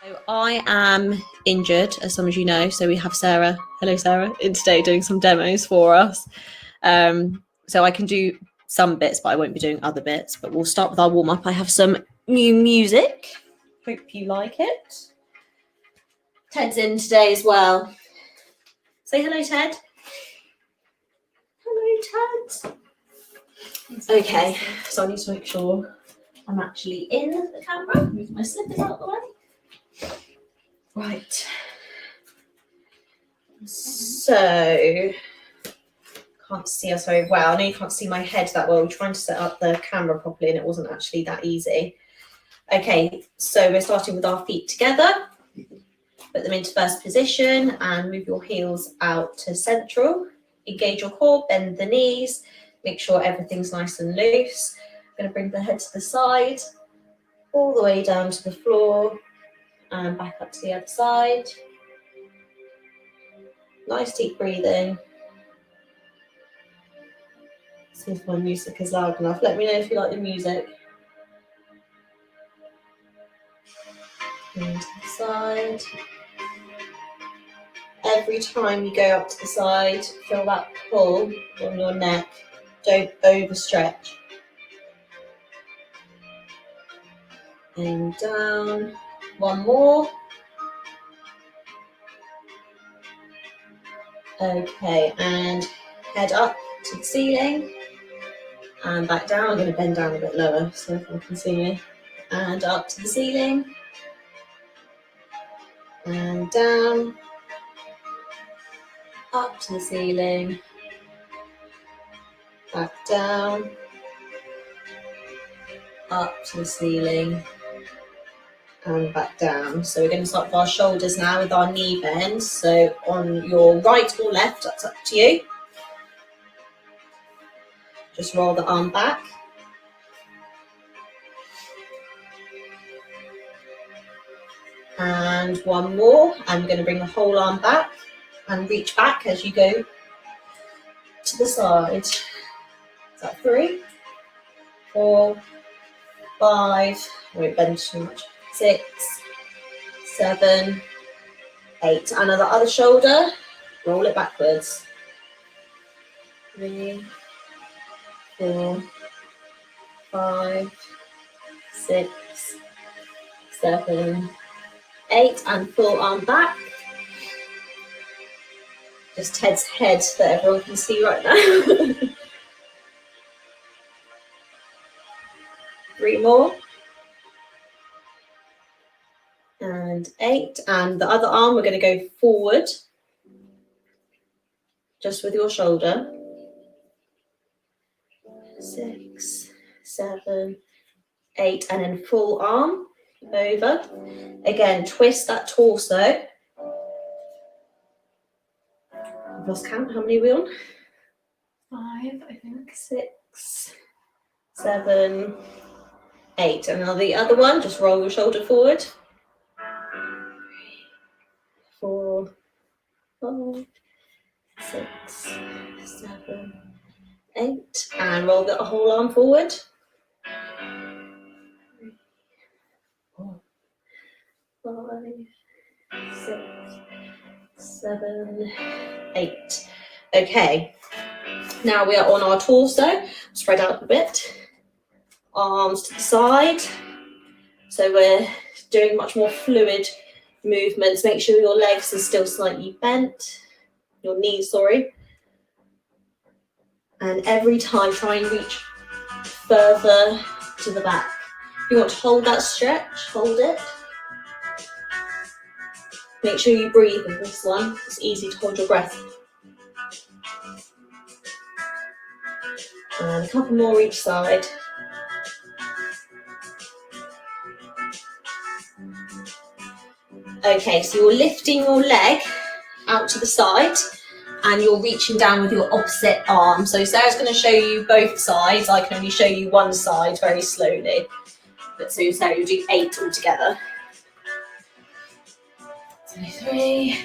So I am injured, as some of you know, so we have Sarah, hello Sarah, in today doing some demos for us. So I can do some bits, but I won't be doing other bits, but we'll start with our warm-up. I have some new music. Hope you like it. Ted's in today as well. Say hello, Ted. Hello, Ted. Okay, so I need to make sure I'm actually in the camera. Move my slippers out of the way. Right. So, can't see us very well. I know you can't see my head that well. We're trying to set up the camera properly and it wasn't actually that easy. Okay, so we're starting with our feet together. Put them into first position and move your heels out to central. Engage your core, bend the knees. Make sure everything's nice and loose. I'm going to bring the head to the side, all the way down to the floor and back up to the other side. Nice deep breathing. See if my music is loud enough. Let me know if you like the music. And to the side. Every time you go up to the side, feel that pull on your neck. Don't overstretch. And down. One more. Okay, and head up to the ceiling. And back down. I'm going to bend down a bit lower so everyone can see me. And up to the ceiling. And down. Up to the ceiling. Back down. Up to the ceiling. And back down. So we're going to start with our shoulders now with our knee bends. So on your right or left, that's up to you. Just roll the arm back. And one more. I'm going to bring the whole arm back and reach back as you go to the side. Is that 3, 4, 5, I won't bend too much, 6, 7, 8. And on the other shoulder, roll it backwards. 3, 4, 5, 6, 7, 8, and full arm back. Just Ted's head that everyone can see right now. 3 more. And 8. And the other arm, we're going to go forward, just with your shoulder. 6, 7, 8, and then full arm over. Again, twist that torso. I've lost count. How many are we on? 5, I think. 6, 7, 8. And now the other one, just roll your shoulder forward. 4, 5, 6, 7, 8. And roll the whole arm forward. 4, 5, 6, 7, 8. Okay. Now we are on our torso. Spread out a bit. Arms to the side. So we're doing much more fluid movements. Make sure your legs are still slightly bent. Your knees, sorry. And every time try and reach further to the back. If you want to hold that stretch, hold it. Make sure you breathe in this one. It's easy to hold your breath. And a couple more each side. Okay, so you're lifting your leg out to the side and you're reaching down with your opposite arm. So Sarah's going to show you both sides. I can only show you one side very slowly. But so Sarah, you'll do 8 altogether. So 3,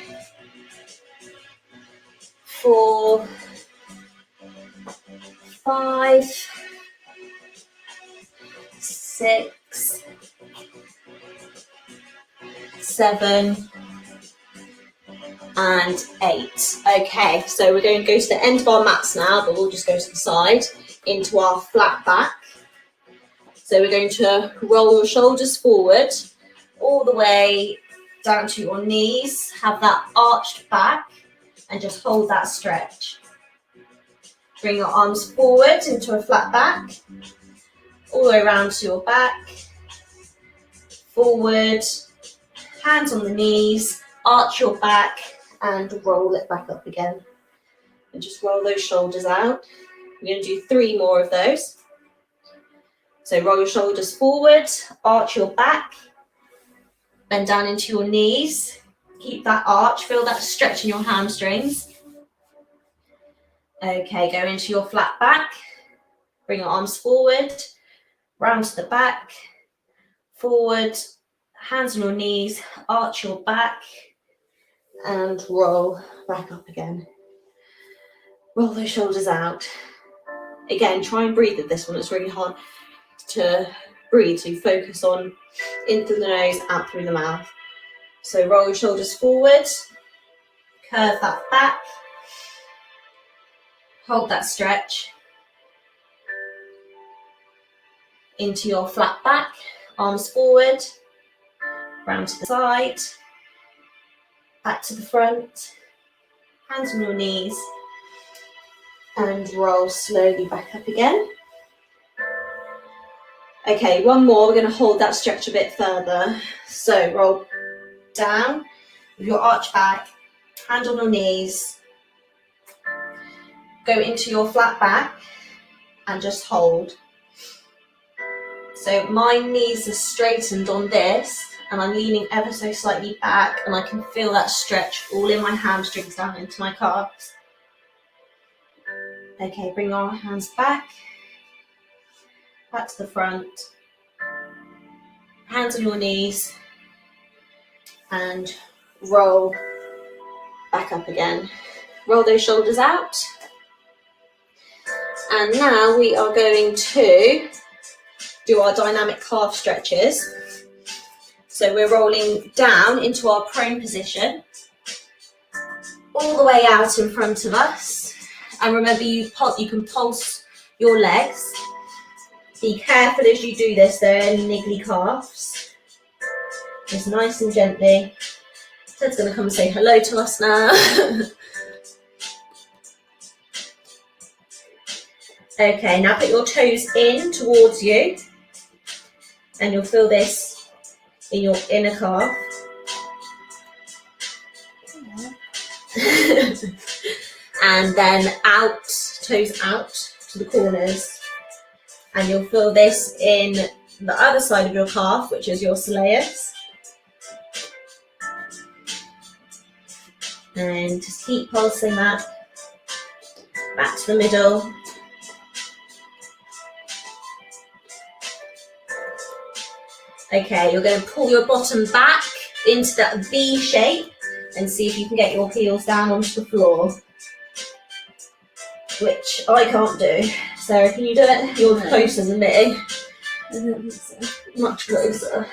4, 5, 6, 7, and 8. Okay, so we're going to go to the end of our mats now, but we'll just go to the side into our flat back. So we're going to roll your shoulders forward all the way down to your knees, have that arched back, and just hold that stretch. Bring your arms forward into a flat back, all the way around to your back, forward, hands on the knees, arch your back, and roll it back up again. And just roll those shoulders out. We're going to do 3 more of those. So roll your shoulders forward, arch your back, bend down into your knees. Keep that arch, feel that stretch in your hamstrings. Okay, go into your flat back. Bring your arms forward, round to the back, forward, hands on your knees, arch your back, and roll back up again. Roll those shoulders out. Again, try and breathe at this one. It's really hard to breathe, so you focus on in through the nose, out through the mouth. So roll your shoulders forward, curve that back, hold that stretch into your flat back, arms forward, round to the side, back to the front, hands on your knees, and roll slowly back up again. Okay, one more. We're going to hold that stretch a bit further. So roll down with your arch back, hand on your knees, go into your flat back and just hold. So my knees are straightened on this and I'm leaning ever so slightly back and I can feel that stretch all in my hamstrings down into my calves. Okay, bring our hands back to the front, hands on your knees, and roll back up again. Roll those shoulders out. And now we are going to do our dynamic calf stretches. So we're rolling down into our prone position, all the way out in front of us. And remember, you can pulse your legs. Be careful as you do this, there are any niggly calves. Just nice and gently. Ted's going to come and say hello to us now. Okay, now put your toes in towards you. And you'll feel this in your inner calf. And then out, toes out to the corners. And you'll feel this in the other side of your calf, which is your soleus. And just keep pulsing that back to the middle. Okay, you're going to pull your bottom back into that V shape and see if you can get your heels down onto the floor, which I can't do. Sarah, can you do it? You're closer than me. I don't think so. Much closer.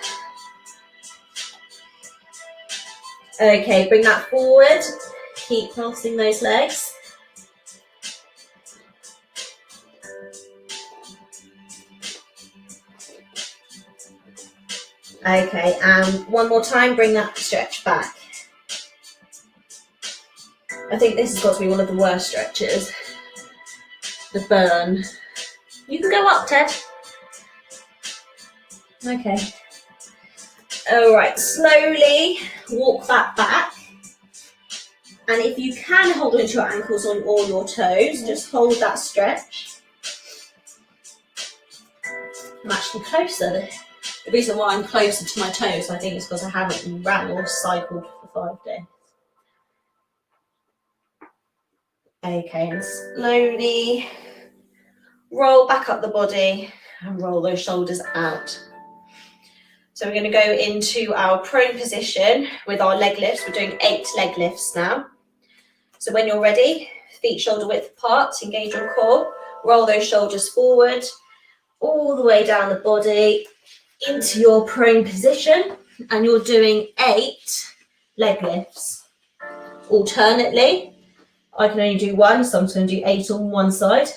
Okay, bring that forward. Keep pulsing those legs. Okay, and one more time, bring that stretch back. I think this has got to be one of the worst stretches. The burn. You can go up, Ted. Okay. All right, slowly walk that back. And if you can hold onto your ankles on all your toes, just hold that stretch. I'm actually closer. The reason why I'm closer to my toes, I think, is because I haven't ran or cycled for 5 days. Okay, and slowly roll back up the body and roll those shoulders out. So we're going to go into our prone position with our leg lifts. We're doing 8 leg lifts now. So when you're ready, feet shoulder width apart, engage your core, roll those shoulders forward, all the way down the body, into your prone position, and you're doing 8 leg lifts. Alternately, I can only do 1, so I'm just going to do 8 on one side.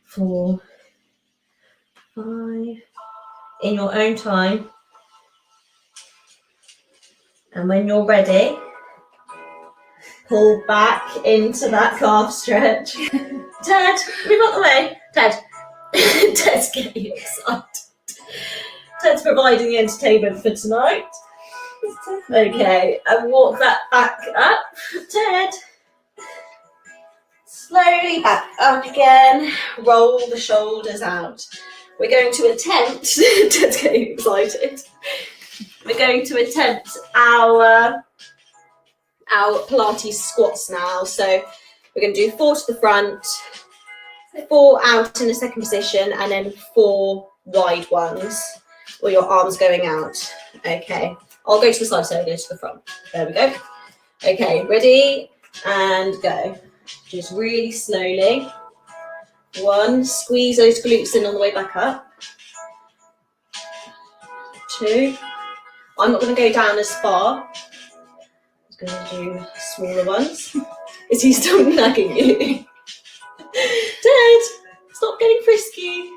4, 5, in your own time. And when you're ready, pull back into that calf stretch. Ted, move out the way. Ted. Ted's getting excited. Ted's providing the entertainment for tonight. Okay, and walk that back up. Ted. Slowly back up again. Roll the shoulders out. We're going to attempt, Ted's getting excited. We're going to attempt our Pilates squats now. So we're going to do 4 to the front, 4 out in the second position, and then 4 wide ones, or your arms going out. Okay, I'll go to the side so I go to the front. There we go. Okay, ready and go. Just really slowly. 1, squeeze those glutes in on the way back up. 2, I'm not going to go down as far. I'm going to do smaller ones. Is he still nagging you? Dad, stop getting frisky.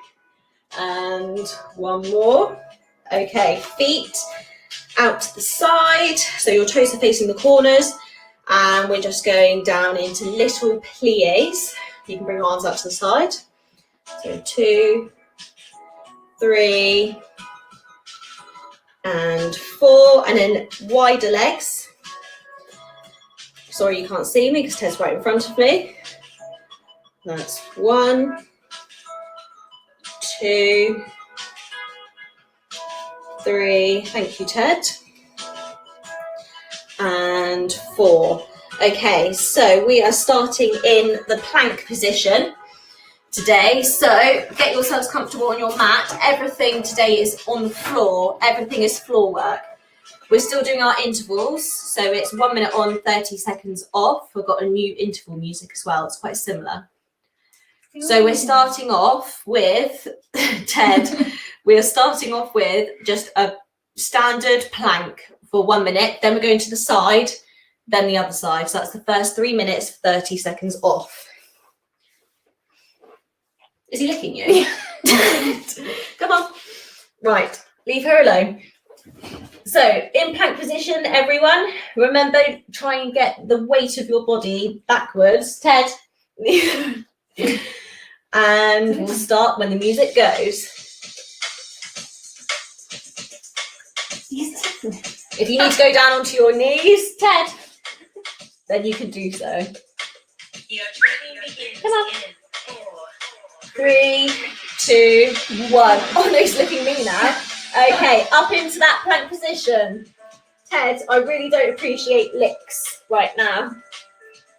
And 1 more. Okay, feet out to the side, so your toes are facing the corners, and we're just going down into little plies. You can bring your arms out to the side. So 2, 3, and 4, and then wider legs. Sorry you can't see me because Ted's right in front of me. That's 1, 2, 3, thank you Ted, and 4. Okay, so we are starting in the plank position today. So get yourselves comfortable on your mat. Everything today is on the floor. Everything is floor work. We're still doing our intervals. So it's 1 minute on, 30 seconds off. We've got a new interval music as well. It's quite similar. So we're starting off with, Ted, we're starting off with just a standard plank for 1 minute. Then we're going to the side, then the other side. So that's the first 3 minutes, 30 seconds off. Is he licking you? Come on. Right, leave her alone. So in plank position, everyone, remember, try and get the weight of your body backwards. Ted. And we'll start when the music goes. If you need to go down onto your knees, Ted, then you can do so. Come on. 3, 2, 1. Oh no, he's looking at me now. Okay, up into that plank position. Ted, I really don't appreciate licks right now.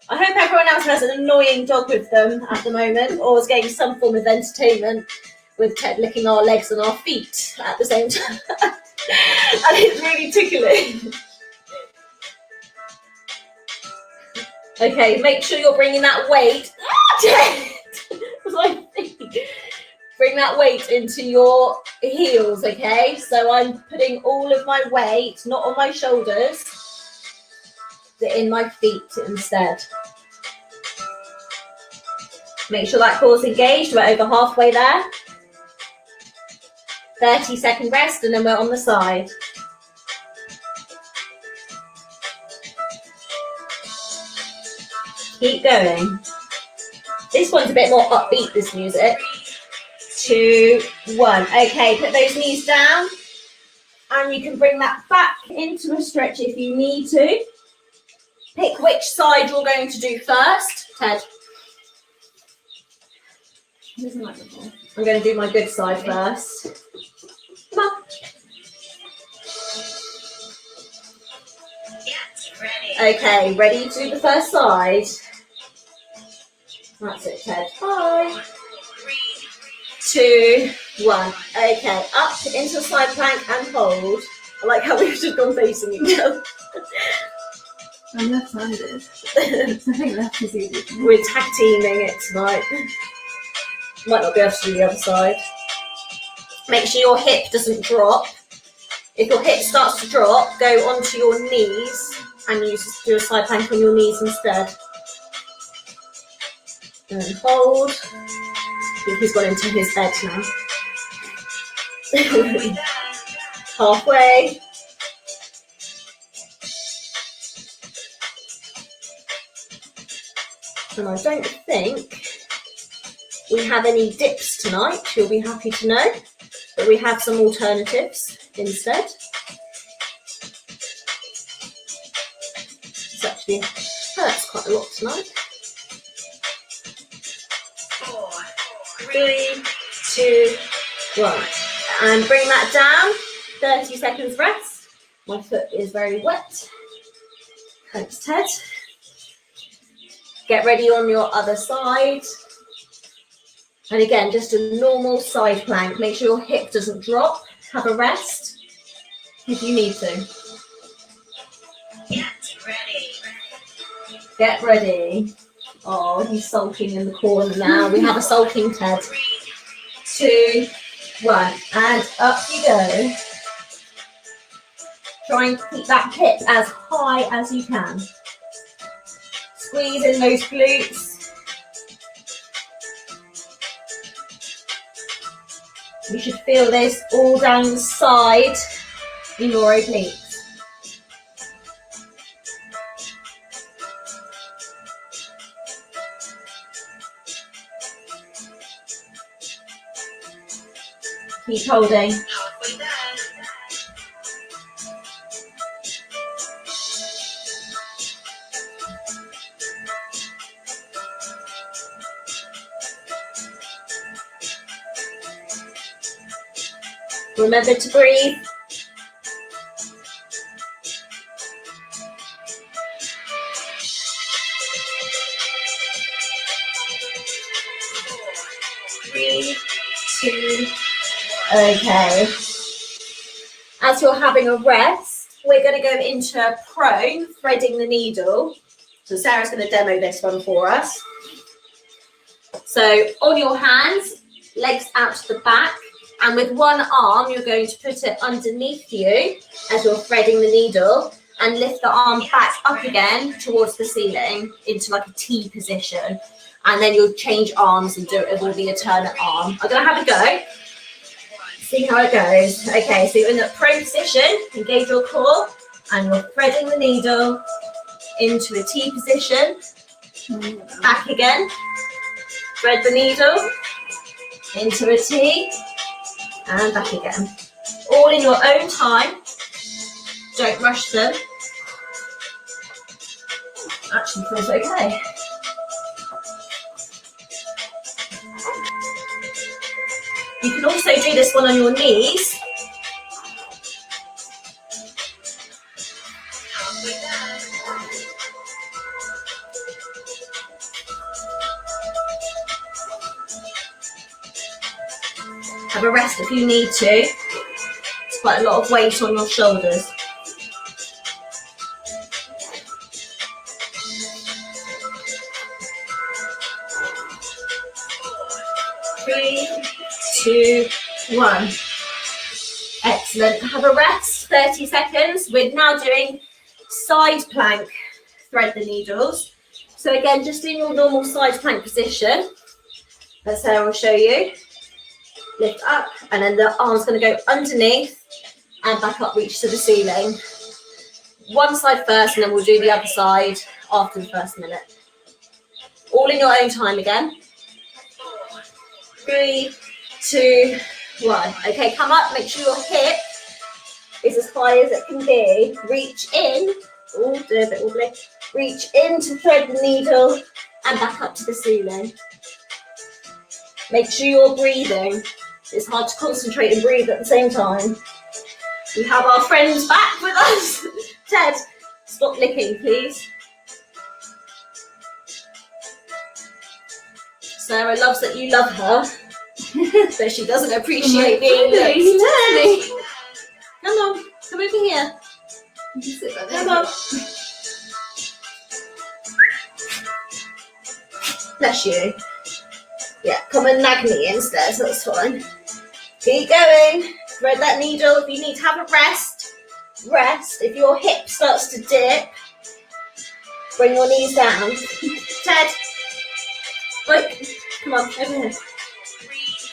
I hope everyone else has an annoying dog with them at the moment, or is getting some form of entertainment with Ted licking our legs and our feet at the same time. And it's really tickling. Okay, make sure you're bringing that weight. Bring that weight into your heels, okay? So I'm putting all of my weight, not on my shoulders, but in my feet instead. Make sure that core's engaged. We're over halfway there. 30-second rest, and then we're on the side. Keep going. This one's a bit more upbeat, this music. 2, 1. Okay, put those knees down, and you can bring that back into a stretch if you need to. Pick which side you're going to do first. Ted. I'm going to do my good side first. Come on. Okay, ready to do the first side? That's it, Ted. 5, 2, 1. Okay, up into a side plank and hold. I like how we've just gone facing each other. I'm left-handed. I think left is easier. We're tag teaming it tonight. Might not be able to do the other side. Make sure your hip doesn't drop. If your hip starts to drop, go onto your knees and do a side plank on your knees instead. And hold. I think he's gone into his bed now. Halfway. And I don't think we have any dips tonight, you'll be happy to know, but we have some alternatives instead. This actually hurts quite a lot tonight. 4, 3, 2, 1. And bring that down, 30 seconds rest. My foot is very wet. Thanks, Ted. Get ready on your other side. And again, just a normal side plank. Make sure your hip doesn't drop. Have a rest if you need to. Get ready. Get ready. Oh, he's sulking in the corner now. We have a sulking Ted. 3, 2, 1. And up you go. Try and keep that hip as high as you can. Squeeze in those glutes. You should feel this all down the side in your obliques. Keep holding. Remember to breathe. Three, 2, okay. As you're having a rest, we're going to go into a prone, threading the needle. So Sarah's going to demo this one for us. So on your hands, legs out to the back. And with one arm, you're going to put it underneath you as you're threading the needle and lift the arm back up again towards the ceiling into like a T position. And then you'll change arms and do it with the alternate arm. I'm going to have a go. See how it goes. Okay, so you're in the prone position, engage your core, and you're threading the needle into a T position. Back again. Thread the needle into a T. And back again. All in your own time. Don't rush them. Actually feels okay. You can also do this one on your knees. Have a rest if you need to. It's quite a lot of weight on your shoulders. Three, 2, 1. Excellent. Have a rest, 30 seconds. We're now doing side plank, thread the needles. So again, just in your normal side plank position, as Sarah will show you. Lift up, and then the arm's going to go underneath and back up, reach to the ceiling. One side first, and then we'll do the other side after the first minute. All in your own time again. 3, 2, 1. Okay, come up, make sure your hip is as high as it can be. Reach in, oh, do a bit wobbly. Reach in to thread the needle and back up to the ceiling. Make sure you're breathing. It's hard to concentrate and breathe at the same time. We have our friends back with us. Ted, stop licking, please. Sarah loves that you love her, but she doesn't appreciate being licked. Come on, come over here. Come on. Bless you. Yeah, come and nag me instead, so that's fine. Keep going. Thread that needle. If you need to have a rest, rest. If your hip starts to dip, bring your knees down. Ted, look, come on, over here.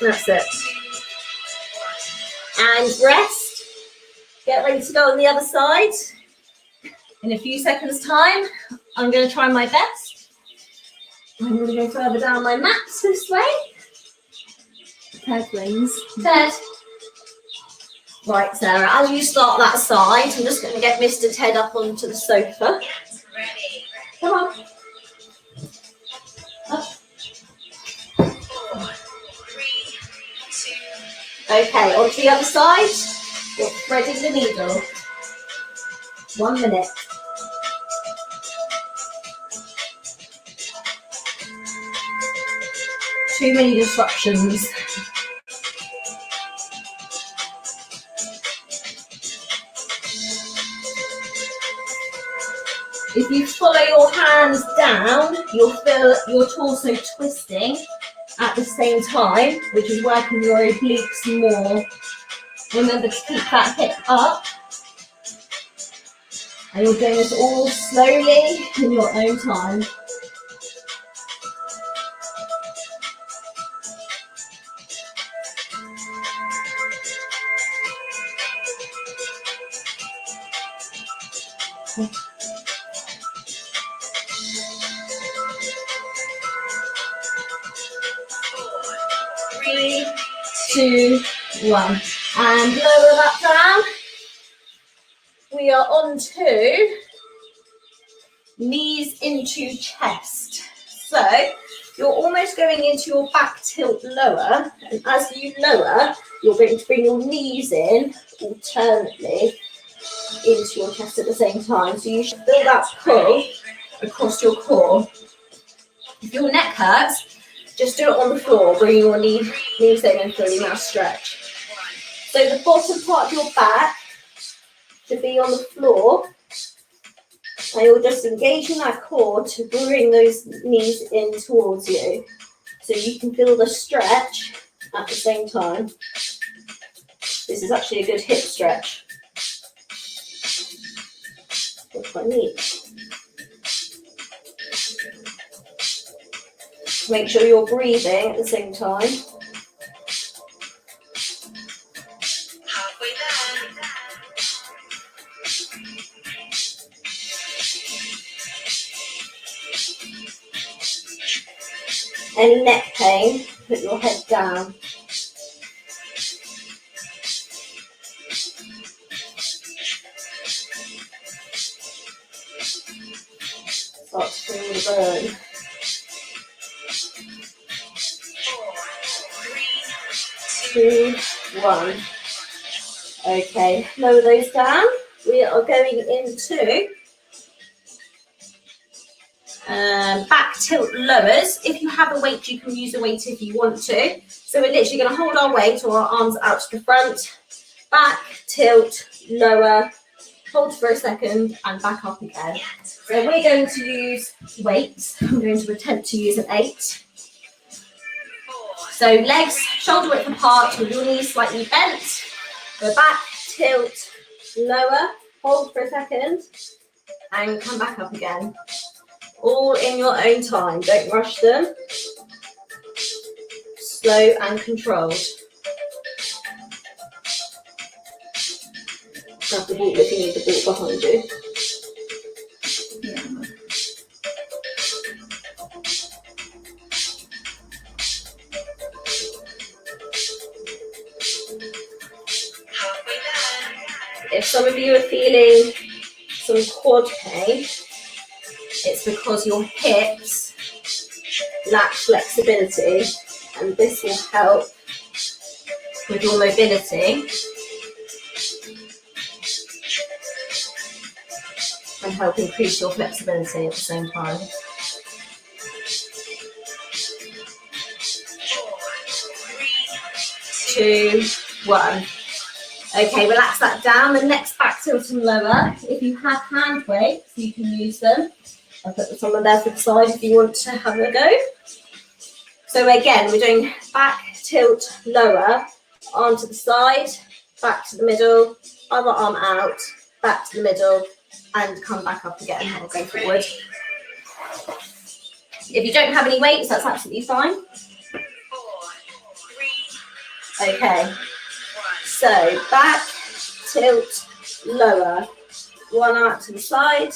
That's it. And rest. Get ready to go on the other side. In a few seconds' time, I'm going to try my best. I'm going to go further down my mat this way. Ted wins. Ted. Right, Sarah, as you start that side, I'm just going to get Mr. Ted up onto the sofa. Come on. Up. Okay, onto the other side. You're threading the needle. 1 minute. Too many disruptions. If you follow your hands down, you'll feel your torso twisting at the same time, which is working your obliques more. Remember to keep that hip up. And you're doing this all slowly in your own time. Three, 2, 1. And lower that down. We are on to knees into chest. So you're almost going into your back tilt lower. And as you lower, you're going to bring your knees in alternately into your chest at the same time. So you should feel that pull across your core. If your neck hurts, just do it on the floor. Bring your knees in and fully now stretch. So the bottom part of your back should be on the floor. And you're just engaging that core to bring those knees in towards you. So you can feel the stretch at the same time. This is actually a good hip stretch. That's quite neat. Make sure you're breathing at the same time. Halfway there. Any neck pain, put your head down. Start to feel the burn. 2, 1. Okay, lower those down. We are going into back tilt lowers. If you have a weight, you can use a weight if you want to. So we're literally going to hold our weight or our arms out to the front, back, tilt, lower, hold for a second and back up again. So we're going to use weights. I'm going to attempt to use an 8. So legs shoulder width apart with your knees slightly bent. Go back, tilt, lower, hold for a second and come back up again. All in your own time, don't rush them. Slow and controlled. Grab the ball if you need the ball behind you. Yeah. If some of you are feeling some quad pain, it's because your hips lack flexibility, and this will help with your mobility and help increase your flexibility at the same time. 2, 1. Okay, relax that down. The next back tilt and lower. If you have hand weights, you can use them. I'll put someone there for the side if you want to have a go. So again, we're doing back, tilt, lower. Arm to the side, back to the middle, other arm out, back to the middle, and come back up again. I'll go forward. If you don't have any weights, that's absolutely fine. 4, 3. Okay. So back, tilt, lower. One arm out to the side,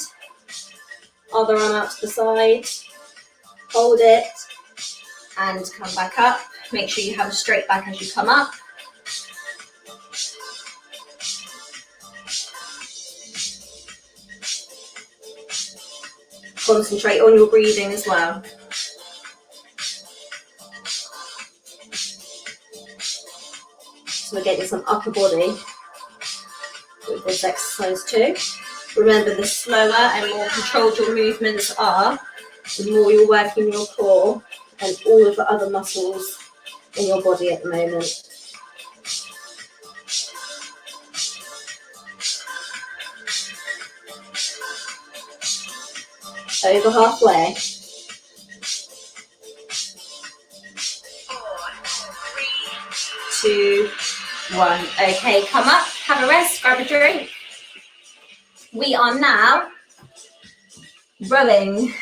other arm out to the side. Hold it, and come back up. Make sure you have a straight back as you come up. Concentrate on your breathing as well. So we're getting some upper body with this exercise too. Remember, the slower and more controlled your movements are, the more you're working your core and all of the other muscles in your body at the moment. Over halfway. 4, 3, 2, 1. Okay, come up, have a rest, grab a drink. We are now rowing.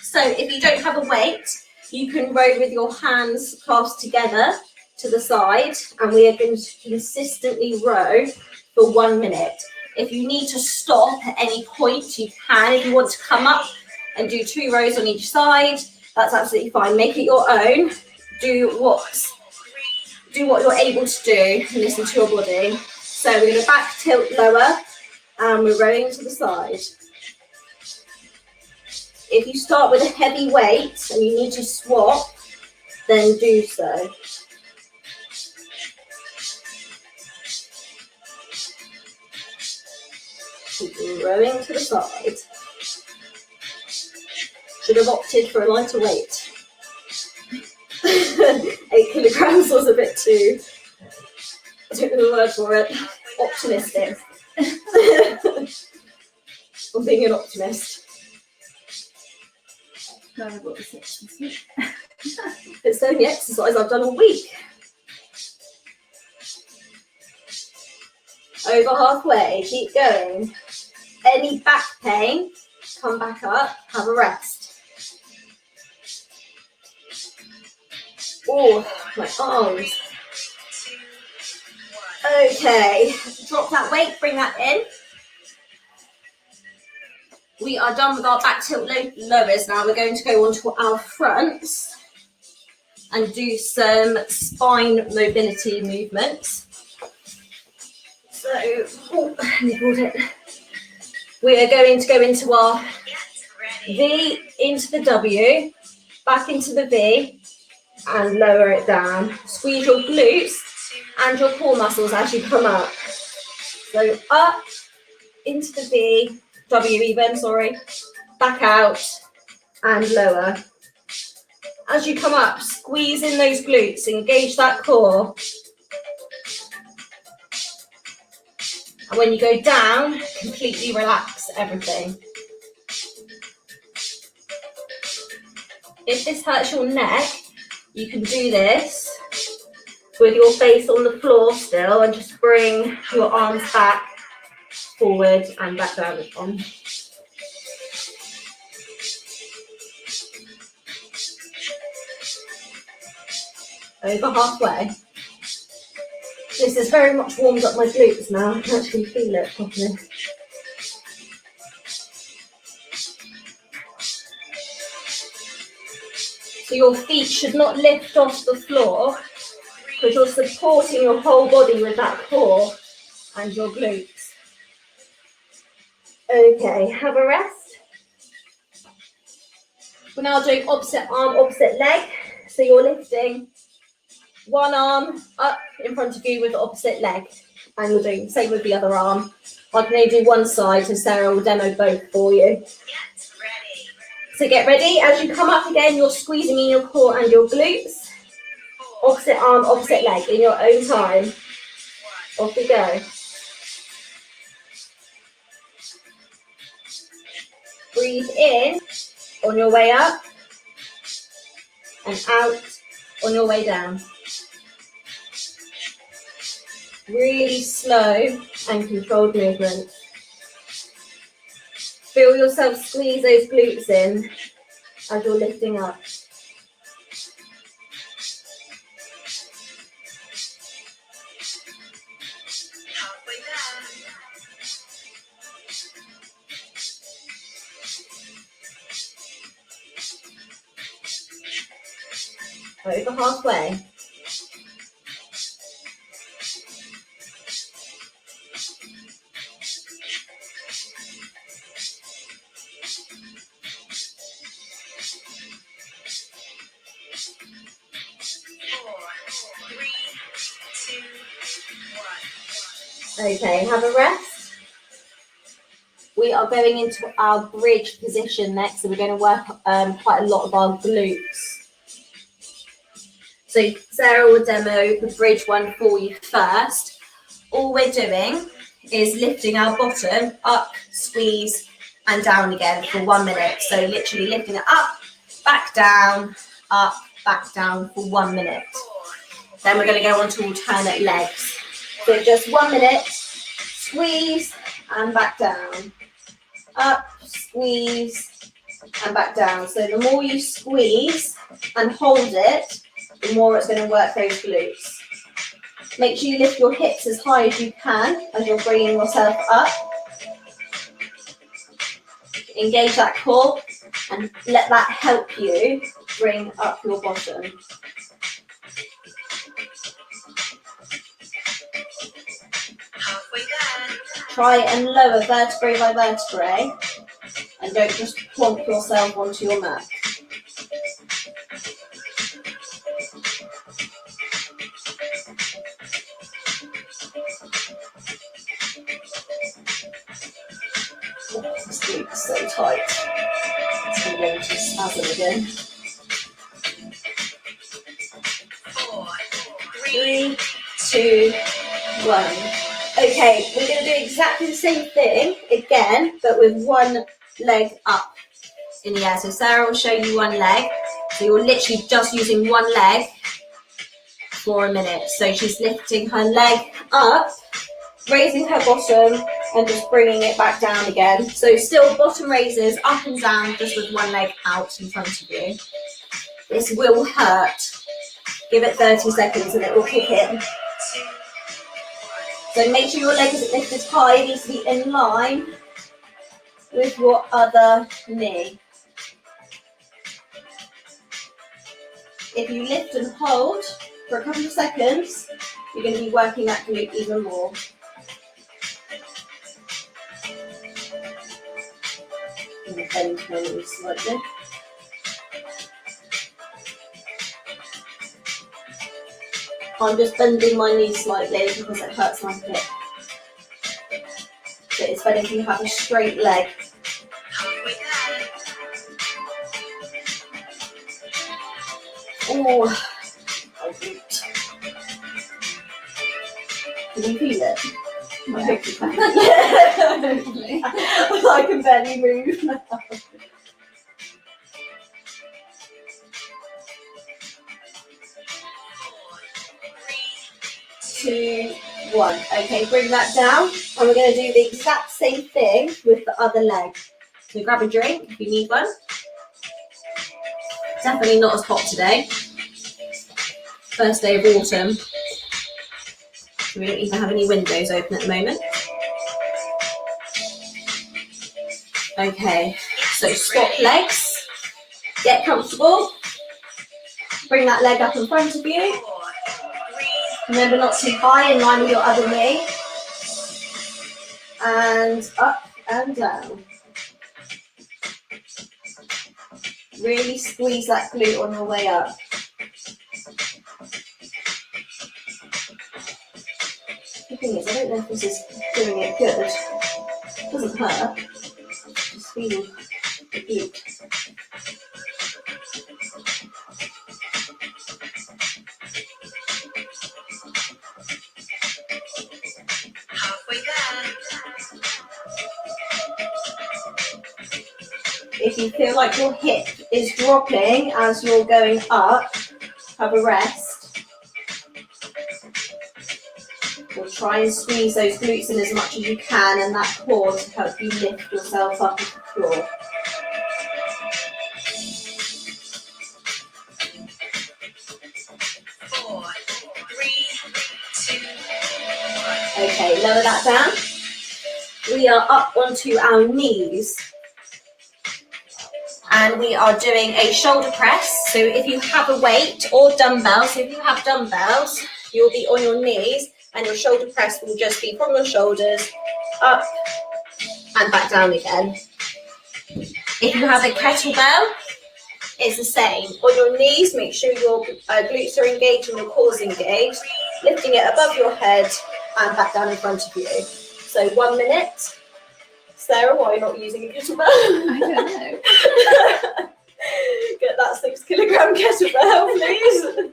So if you don't have a weight, you can row with your hands clasped together to the side, and we are going to consistently row for 1 minute. If you need to stop at any point, you can. If you want to come up and do 2 rows on each side, that's absolutely fine. Make it your own. Do what you're able to do and listen to your body. So we're going to back tilt lower, and we're rowing to the side. If you start with a heavy weight and you need to swap, then do so. Keep rowing to the side. Should have opted for a lighter weight. 8 kilograms was a bit too, I don't know the word for it, optimistic. I'm being an optimist. It's the only exercise I've done all week. Over halfway, keep going. Any back pain, come back up, have a rest. Oh, my arms. Okay, drop that weight, bring that in. We are done with our back tilt lowers now. We're going to go on to our fronts and do some spine mobility movements. So, nibbled it. We are going to go into our V, into the W, back into the V, and lower it down. Squeeze your glutes and your core muscles as you come up. So up, into the V, W even, sorry, back out and lower. As you come up, squeeze in those glutes, engage that core. And when you go down, completely relax everything. If this hurts your neck, you can do this with your face on the floor still and just bring your arms back, forward and back down again. Over halfway. This has very much warmed up my glutes now. I can actually feel it properly. So your feet should not lift off the floor because you're supporting your whole body with that core and your glutes. Okay, have a rest. We're now doing opposite arm, opposite leg. So you're lifting one arm up in front of you with the opposite leg. And you're doing the same with the other arm. I can only do one side, so Sarah will demo both for you. So get ready. As you come up again, you're squeezing in your core and your glutes. Opposite arm, opposite leg in your own time. Off we go. Breathe in on your way up and out on your way down. Really slow and controlled movement. Feel yourself squeeze those glutes in as you're lifting up. Over halfway. 4, 3, 2, 1. Okay, have a rest. We are going into our bridge position next, so we're going to work quite a lot of our glutes. So Sarah will demo the bridge one for you first. All we're doing is lifting our bottom up, squeeze, and down again for 1 minute. So literally lifting it up, back down for 1 minute. Then we're going to go on to alternate legs. So just 1 minute, squeeze and back down. Up, squeeze and back down. So the more you squeeze and hold it, the more it's going to work those glutes. Make sure you lift your hips as high as you can as you're bringing yourself up. Engage that core and let that help you bring up your bottom. Halfway there. Try and lower vertebrae by vertebrae and don't just plonk yourself onto your mat. This glute is so tight. It's going to go into spasm again. 4, 3, 2, 1. Okay, we're going to do exactly the same thing again, but with one leg up in the air. So Sarah will show you one leg. So you're literally just using one leg for a minute. So she's lifting her leg up, raising her bottom, and just bringing it back down again. So still bottom raises up and down, just with one leg out in front of you. This will hurt. Give it 30 seconds and it will kick in. So make sure your leg isn't lifted high. It needs to be in line with your other knee. If you lift and hold for a couple of seconds, you're going to be working that glute even more. I'm going to bend my knees slightly. I'm just bending my knees slightly because it hurts my hip. But it's better if you have a straight leg. Oh, my glute. Can you feel it? I hope you can. Yeah, I can barely move now. 2, 1. Okay, bring that down, and we're going to do the exact same thing with the other leg. So grab a drink if you need one. Definitely not as hot today. First day of autumn. We don't even have any windows open at the moment. Okay, so swap legs. Get comfortable. Bring that leg up in front of you. Remember not too high, in line with your other knee. And up and down. Really squeeze that glute on your way up. The thing is, I don't know if this is doing it good. It doesn't hurt. Just feeling the glute. Halfway there. If you feel like your hip is dropping as you're going up, have a rest. Or Try and squeeze those glutes in as much as you can and that core to help you lift yourself up off the floor. Okay, lower that down. We are up onto our knees. And we are doing a shoulder press. So if you have a weight or dumbbells, so if you have dumbbells, you'll be on your knees and your shoulder press will just be from your shoulders up and back down again. If you have a kettlebell, it's the same. On your knees, make sure your glutes are engaged and your core is engaged, lifting it above your head and back down in front of you. So 1 minute. Sarah, why are you not using a kettlebell? I don't know. Get that 6 kilogram kettlebell, please.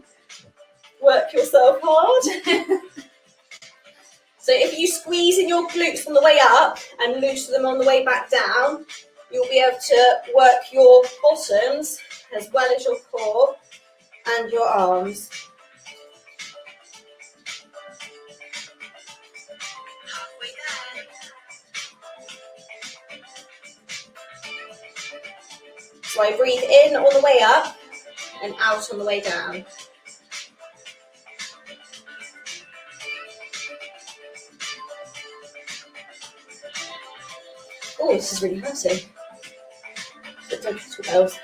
Work yourself hard. So if you squeeze in your glutes on the way up and loosen them on the way back down, you'll be able to work your bottoms as well as your core and your arms. So I breathe in on the way up and out on the way down. Oh, this is really hurting. It's like kettlebells.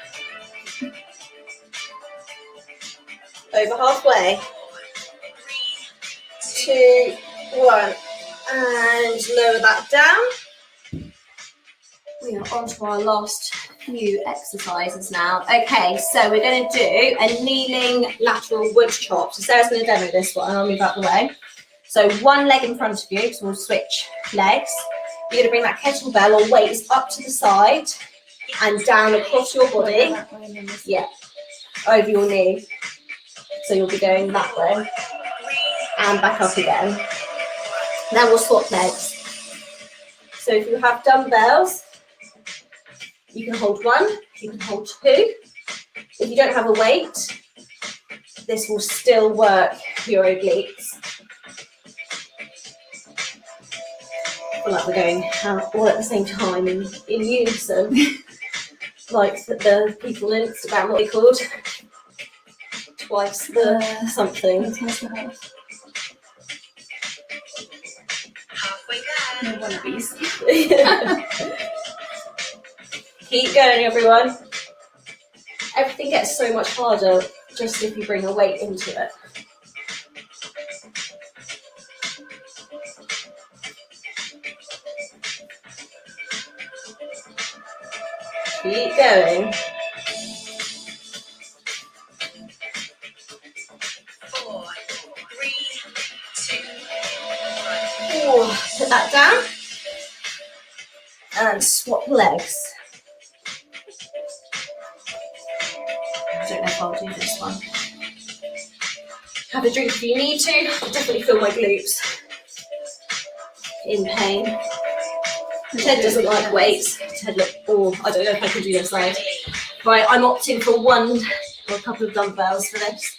Over halfway. 2, 1. And lower that down. We are on to our last few exercises now. Okay, so we're going to do a kneeling lateral wood chop. So Sarah's going to demo this one. I'll move out the way. So one leg in front of you, so we'll switch legs. You're going to bring that kettlebell or weights up to the side and down across your body. Yeah, over your knee. So you'll be going that way and back up again. Then we'll swap legs. So if you have dumbbells, you can hold 1, you can hold 2. If you don't have a weight, this will still work your obliques. I feel like we're going all at the same time in unison. Like the people on Instagram, what they called? Twice the something. No one of these. Keep going, everyone. Everything gets so much harder just if you bring a weight into it. Keep going. 4, 3, 2, 1. Put that down. And swap legs. I don't know if I'll do this one. Have a drink if you need to. I definitely feel my glutes in pain. Ted doesn't like weights. Ted, look, I don't know if I can do this side. Right, I'm opting for 1 or a couple of dumbbells for this.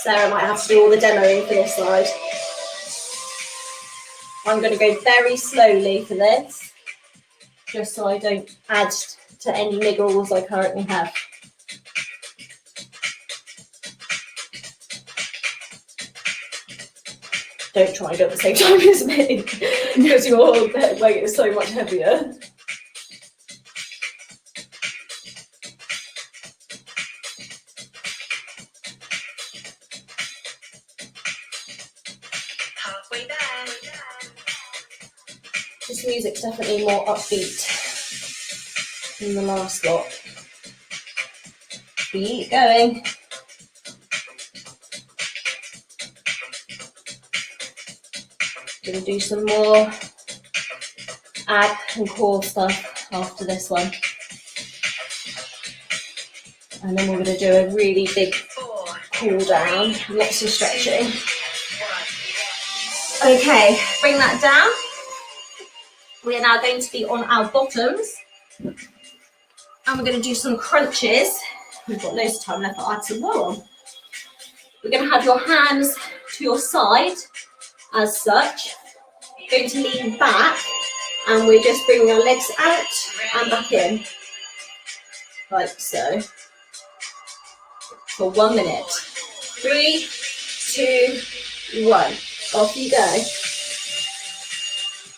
Sarah might have to do all the demoing for this side. I'm going to go very slowly for this, just so I don't add to any niggles I currently have. Don't try and do it at the same time as me, because your weight is so much heavier. Halfway there. This music's definitely more upbeat than the last lot. Keep going. Gonna do some more ab and core stuff after this one. And then we're gonna do a really big cool down, lots of stretching. Okay, bring that down. We are now going to be on our bottoms. And we're gonna do some crunches. We've got loads of time left, I'll add some more on. We're gonna have your hands to your side as such. Going to lean back, and we're just bringing our legs out and back in, like so, for 1 minute. 3, 2, 1. Off you go.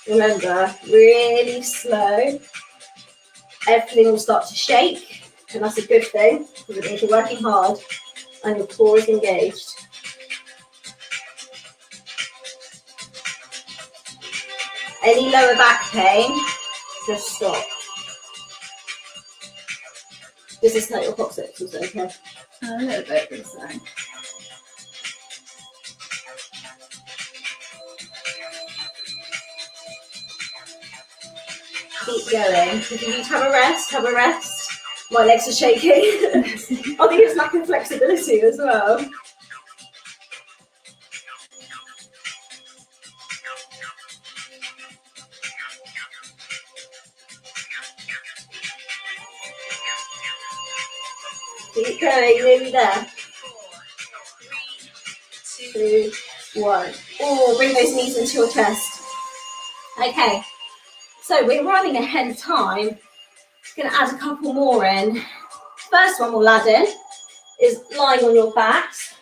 Remember, really slow. Everything will start to shake, and that's a good thing because it means you're working hard and your core is engaged. Any lower back pain, just stop. Does this hurt your coccyx? Is it okay? A little bit this time. Keep going. If you need to have a rest, have a rest. My legs are shaking. I think it's lack of flexibility as well. Keep going, nearly there. 2, 1. Oh, bring those knees into your chest. Okay, so we're running ahead of time. Going to add a couple more in. First one we'll add in is lying on your backs,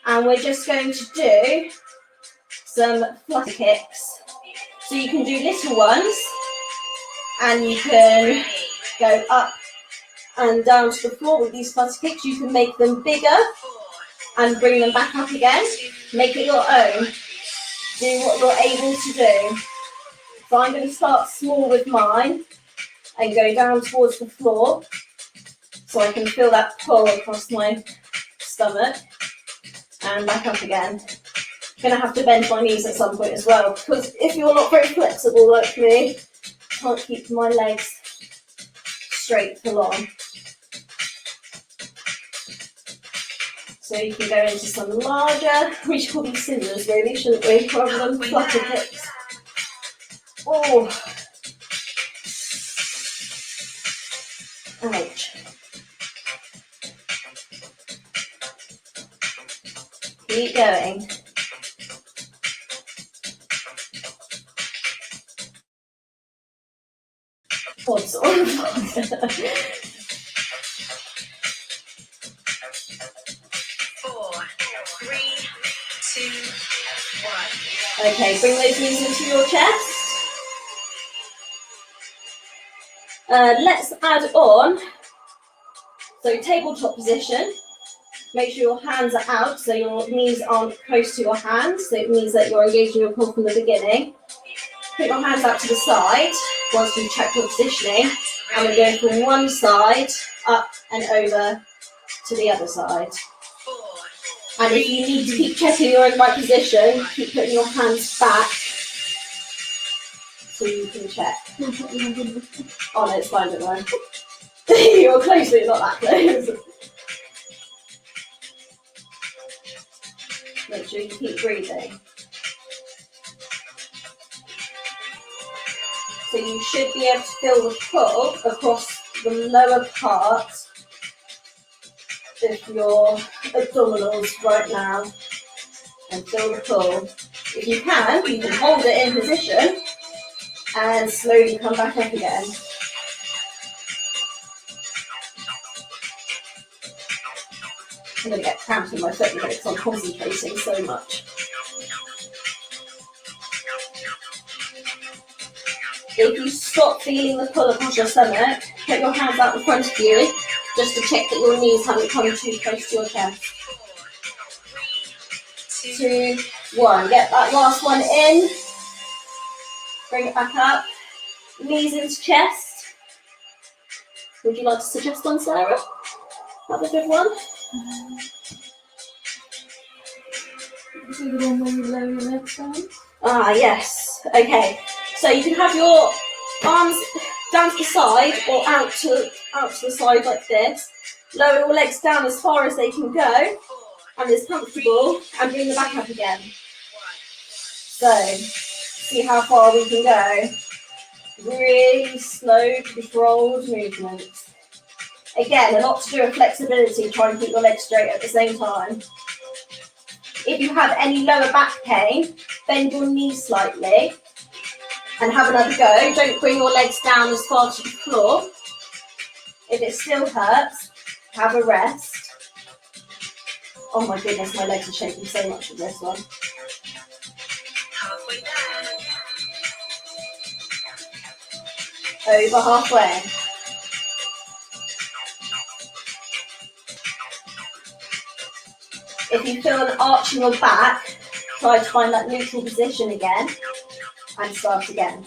and we're just going to do some flutter kicks. So you can do little ones, and you can go up and down to the floor with these flutter kicks. You can make them bigger and bring them back up again. Make it your own. Do what you're able to do. So I'm going to start small with mine and go down towards the floor so I can feel that pull across my stomach and back up again. I'm going to have to bend my knees at some point as well, because if you're not very flexible like me, I can't keep my legs straight for long. So you can go into some larger, we should call these scissors really, shouldn't we, rather than flutter kicks. Oh. Ouch. Keep going. What's on fire? 4, 3, 2, 1. Okay, bring those knees into your chest. Let's add on, so tabletop position. Make sure your hands are out so your knees aren't close to your hands. So it means that you're engaging your core from the beginning. Put your hands out to the side once you've checked your positioning. And we're going from one side up and over to the other side. And if you need to keep checking you're in the right position, keep putting your hands back so you can check. Oh no, it's fine, don't worry. You're close, but you're not that close. Make sure you keep breathing. So you should be able to feel the pull across the lower part of your abdominals right now. And feel the pull. If you can hold it in position and slowly come back up again. I'm going to get cramp in my foot because I'm concentrating so much. If you stop feeling the pull across your stomach, put your hands out in front of you just to check that your knees haven't come too close to your chest. 2, 1. Get that last one in. Bring it back up. Knees into chest. Would you like to suggest one, Sarah? Have a good one. Is it the one where you lower your legs down? Ah, yes. Okay. So you can have your arms down to the side or out to the side like this. Lower your legs down as far as they can go and as comfortable, and bring them back up again. So, see how far we can go. Really slow, controlled movements. Again, a lot to do with flexibility. Try and keep your legs straight at the same time. if you have any lower back pain, bend your knees slightly and have another go. Don't bring your legs down as far to the floor. If it still hurts, have a rest. Oh my goodness, my legs are shaking so much with this one. Over halfway. If you feel an arch in your back, try to find that neutral position again and start again.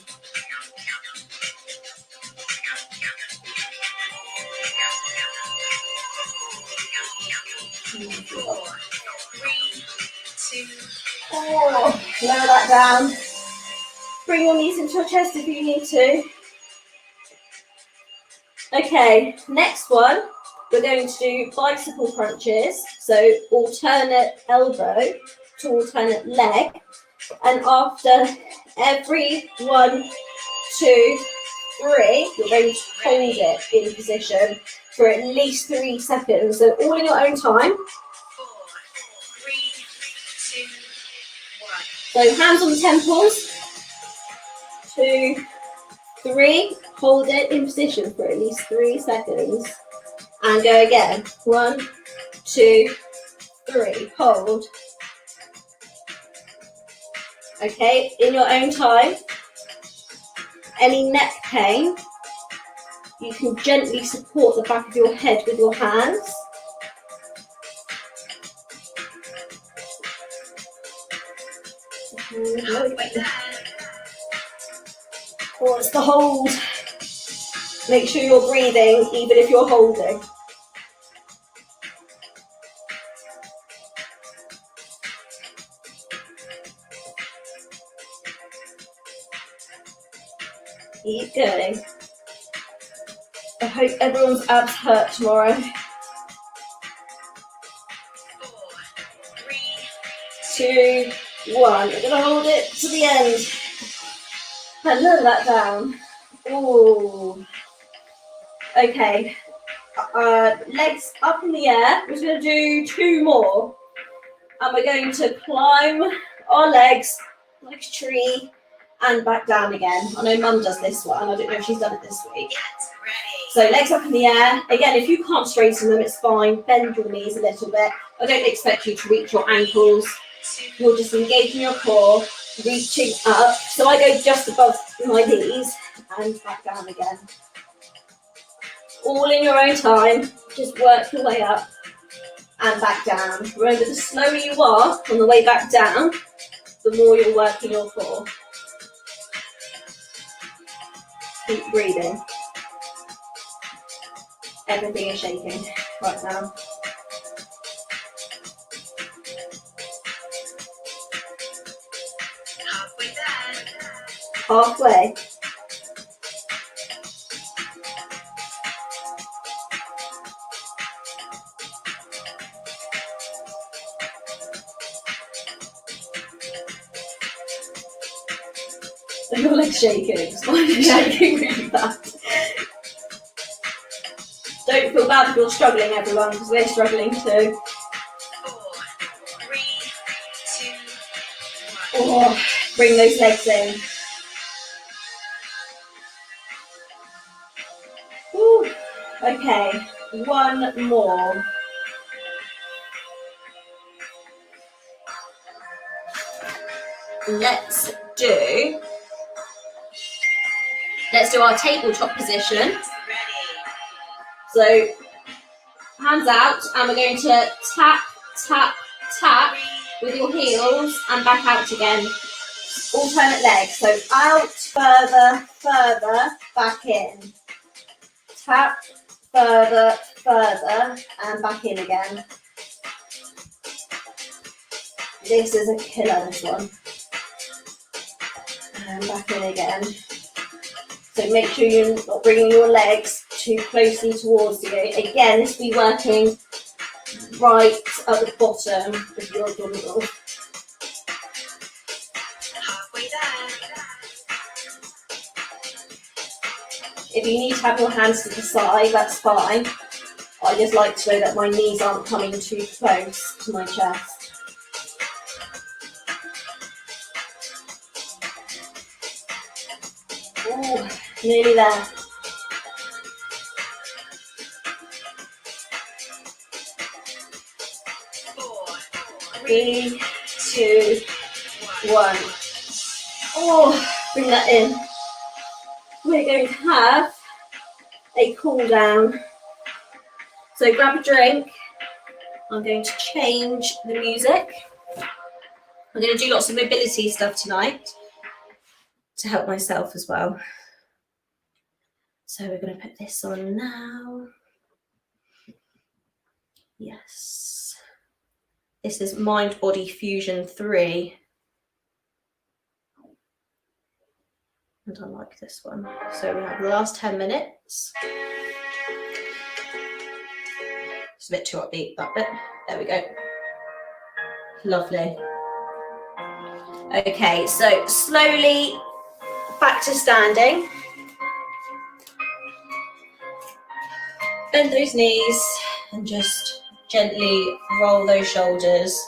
Oh, lower that down. Bring your knees into your chest if you need to. Okay, next one, we're going to do bicycle crunches. So alternate elbow to alternate leg. And after every 1, 2, 3, you're going to hold it in position for at least 3 seconds. So all in your own time. 4, 3, 2, 1. So hands on the temples. 2, 3. Hold it in position for at least 3 seconds. And go again. 1, 2, 3. Hold. Okay, in your own time. Any neck pain, you can gently support the back of your head with your hands. What's the hold? Make sure you're breathing even if you're holding. Keep going. I hope everyone's abs hurt tomorrow. 4, 3, 2, 1. We're going to hold it to the end. And lower that down. Ooh. Okay. Legs up in the air. We're going to do 2 more. And we're going to climb our legs like a tree and back down again. I know Mum does this one. I don't know if she's done it this week. So legs up in the air. Again, if you can't straighten them, it's fine. Bend your knees a little bit. I don't expect you to reach your ankles. You're just engaging your core, reaching up. So I go just above my knees and back down again. All in your own time. Just work your way up and back down. Remember, the slower you are on the way back down, the more you're working your core. Keep breathing. Everything is shaking right now. Halfway there. Halfway. Your leg's shaking. Mine is shaking really bad. Don't feel bad if you're struggling, everyone, because we're struggling too. 4, 3, 2, 1. Oh, bring those legs in. Woo. Okay, 1 more. Let's do our tabletop position. So, hands out, and we're going to tap, tap, tap with your heels and back out again. Alternate legs, so out, further, further, back in. Tap, further, further, and back in again. This is a killer, this one. And back in again. So make sure you're not bringing your legs too closely towards you. Again, this will be working right at the bottom of your abdominal. Halfway there. If you need to have your hands to the side, that's fine. I just like to know that my knees aren't coming too close to my chest. Ooh, nearly there. Three, two, one. Oh, bring that in. We're going to have a cool down. So grab a drink. I'm going to change the music. I'm going to do lots of mobility stuff tonight to help myself as well. So we're going to put this on now. Yes. This is Mind Body Fusion 3. And I like this one. So we have the last 10 minutes. It's a bit too upbeat, that bit. There we go. Lovely. Okay, so slowly back to standing. Bend those knees and just gently roll those shoulders.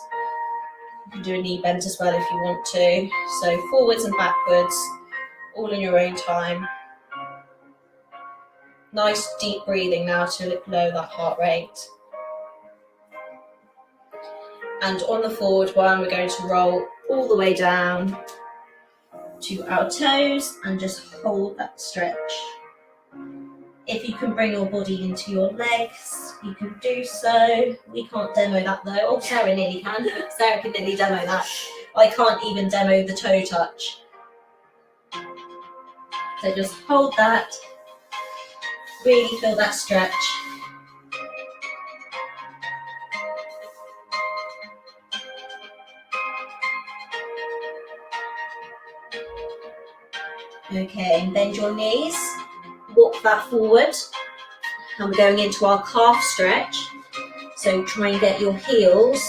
You can do a knee bend as well if you want to. So forwards and backwards, all in your own time. Nice deep breathing now to lower that heart rate. And on the forward one, we're going to roll all the way down to our toes and just hold that stretch. If you can bring your body into your legs, you can do so. We can't demo that though. Oh, Sarah nearly can. Sarah can nearly demo that. I can't even demo the toe touch. So just hold that. Really feel that stretch. Okay, and bend your knees. Walk that forward. And we're going into our calf stretch. So try and get your heels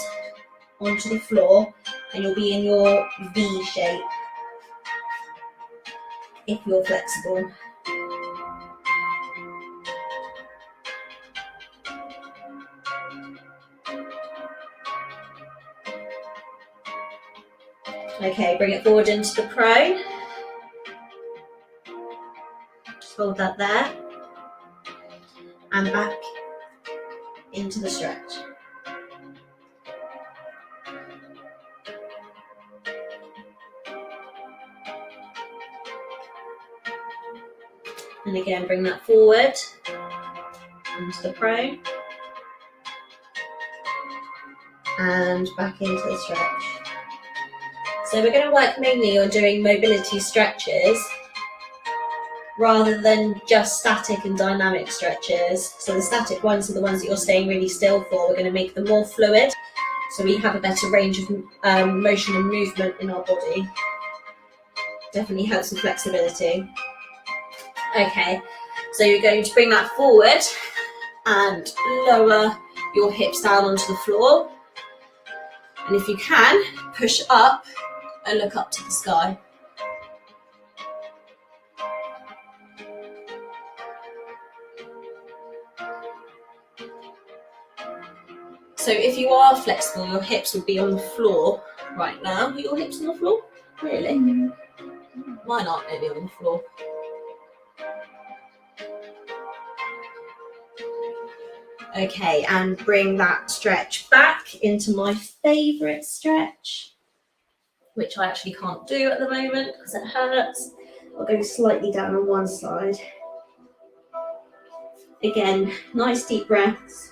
onto the floor and you'll be in your V shape if you're flexible. Okay, bring it forward into the prone. Just hold that there. And back into the stretch. And again, bring that forward into the prone. And back into the stretch. So we're going to work mainly on doing mobility stretches rather than just static and dynamic stretches. So the static ones are the ones that you're staying really still for. We're going to make them more fluid so we have a better range of motion and movement in our body. Definitely helps with flexibility. Okay, so you're going to bring that forward and lower your hips down onto the floor. And if you can, push up and look up to the sky. So if you are flexible, your hips will be on the floor right now. Are your hips on the floor? Really? Mine aren't maybe on the floor. Okay, and bring that stretch back into my favourite stretch, which I actually can't do at the moment because it hurts. I'll go slightly down on one side. Again, nice deep breaths.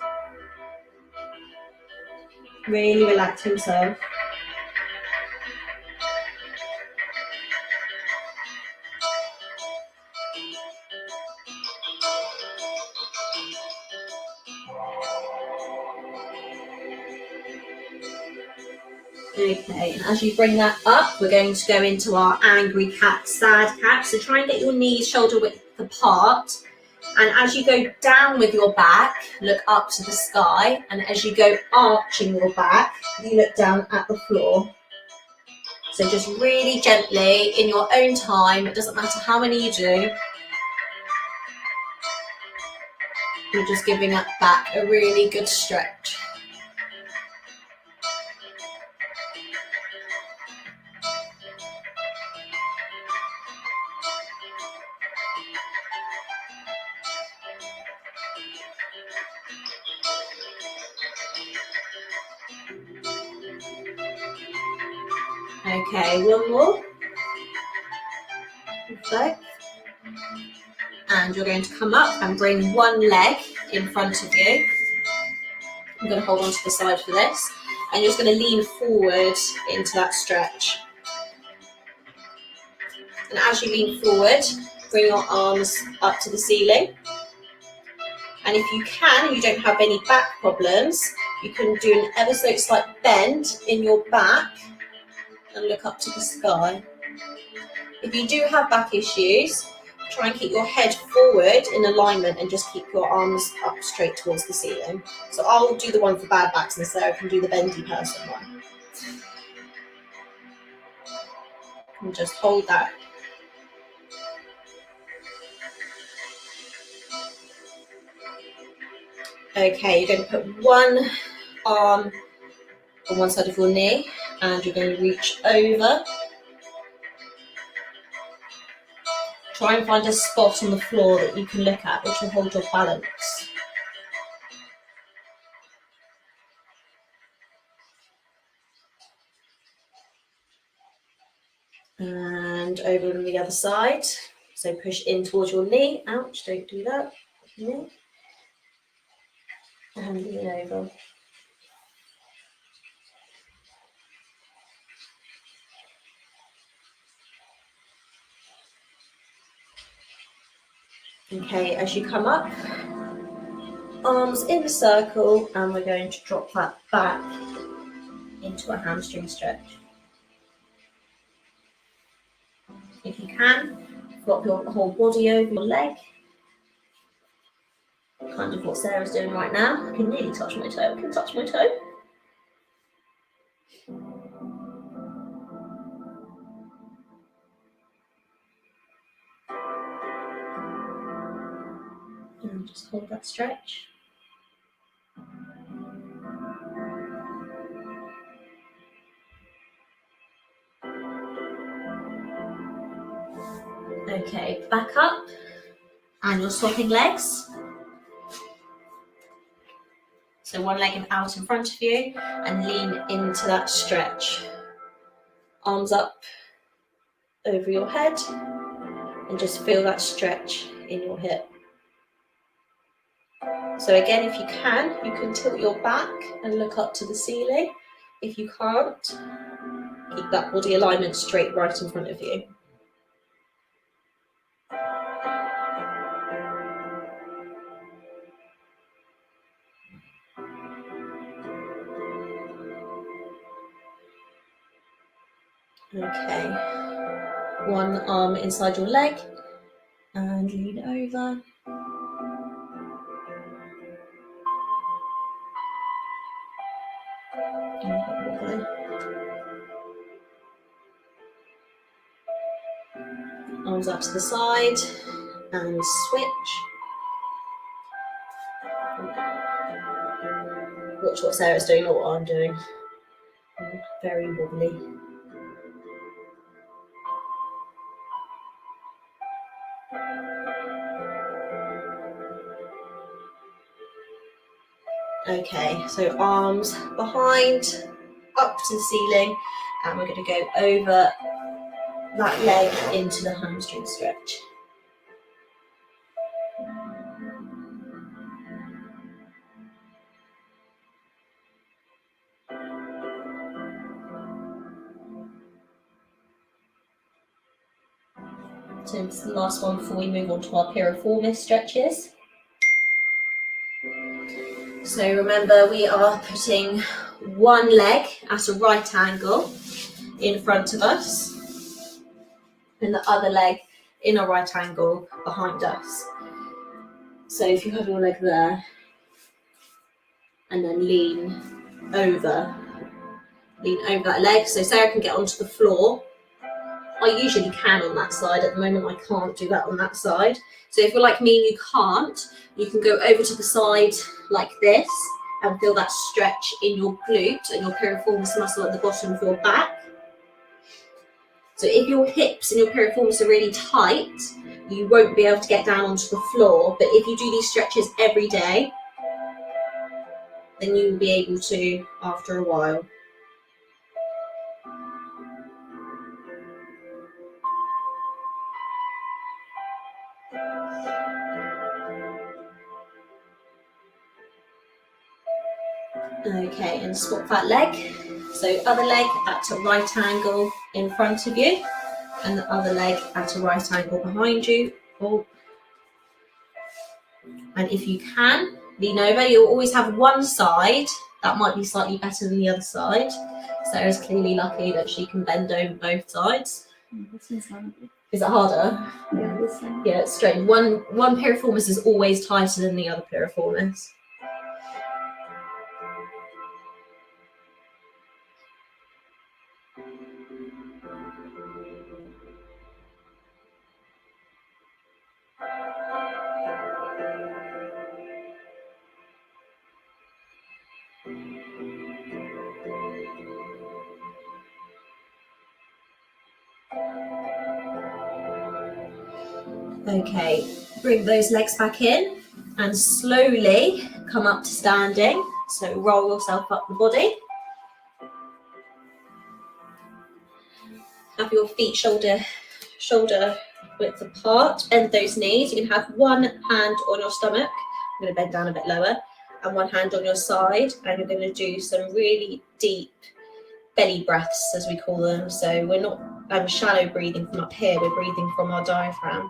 Really relax yourself. Okay, and as you bring that up, we're going to go into our angry cat, sad cat. So try and get your knees shoulder width apart. And as you go down with your back, look up to the sky. And as you go arching your back, you look down at the floor. So just really gently, in your own time, it doesn't matter how many you do. You're just giving that back a really good stretch. Okay, one more. Perfect. And you're going to come up and bring one leg in front of you. I'm going to hold on to the side for this. And you're just going to lean forward into that stretch. And as you lean forward, bring your arms up to the ceiling. And if you can, and you don't have any back problems, you can do an ever so slight bend in your back and look up to the sky. If you do have back issues, try and keep your head forward in alignment and just keep your arms up straight towards the ceiling. So I'll do the one for bad backs and Sarah can do the bendy person one. And just hold that. Okay, you're going to put one arm on one side of your knee and you're going to reach over. Try and find a spot on the floor that you can look at which will hold your balance. And over on the other side. So push in towards your knee. Ouch, don't do that. Knee. And lean over. Okay, as you come up, arms in a circle, and we're going to drop that back into a hamstring stretch. If you can, flop your whole body over your leg. Kind of what Sarah's doing right now. I can nearly touch my toe. I can touch my toe. And just hold that stretch. Okay, back up. And you're swapping legs. So one leg out in front of you and lean into that stretch. Arms up over your head and just feel that stretch in your hip. So again, if you can tilt your back and look up to the ceiling. If you can't, keep that body alignment straight right in front of you. Okay, one arm inside your leg and lean over. Arms up to the side and switch. Watch what Sarah's doing, not what I'm doing. Very wobbly. Okay, so arms behind, up to the ceiling, and we're going to go over that leg into the hamstring stretch. So it's the last one before we move on to our piriformis stretches. So remember, we are putting one leg at a right angle in front of us and the other leg in a right angle behind us. So if you have your leg there and then lean over that leg so Sarah can get onto the floor. I usually can on that side. At the moment I can't do that on that side. So if you're like me and you can't, you can go over to the side like this and feel that stretch in your glute and your piriformis muscle at the bottom of your back. So if your hips and your piriformis are really tight, you won't be able to get down onto the floor. But if you do these stretches every day, then you will be able to after a while. Okay, and swap that leg. So other leg at a right angle in front of you, and the other leg at a right angle behind you. Oh. And if you can, lean over. You'll always have one side that might be slightly better than the other side. Sarah's clearly lucky that she can bend over both sides. This is harder. Is it harder? Yeah, this one. Yeah, it's strange. One piriformis is always tighter than the other piriformis. Okay, bring those legs back in and slowly come up to standing. So roll yourself up the body. Have your feet shoulder width apart. Bend those knees. You can have one hand on your stomach. I'm going to bend down a bit lower. And one hand on your side. And you're going to do some really deep belly breaths, as we call them. So we're not shallow breathing from up here. We're breathing from our diaphragm.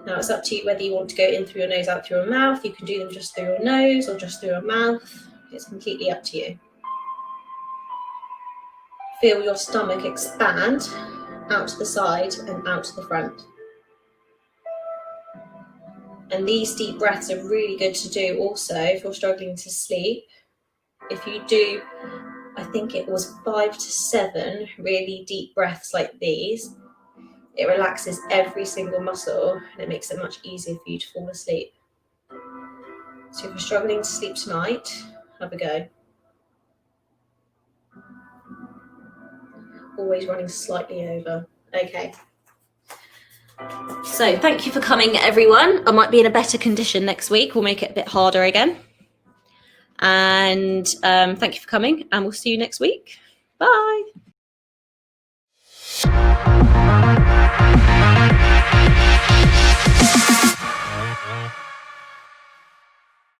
Now it's up to you whether you want to go in through your nose, out through your mouth. You can do them just through your nose or just through your mouth. It's completely up to you. Feel your stomach expand out to the side and out to the front. And these deep breaths are really good to do also if you're struggling to sleep. If you do, I think it was 5 to 7 really deep breaths like these, it relaxes every single muscle and it makes it much easier for you to fall asleep. So if you're struggling to sleep tonight, have a go. Always running slightly over. Okay. So thank you for coming, everyone. I might be in a better condition next week. We'll make it a bit harder again. And thank you for coming, and we'll see you next week. Bye.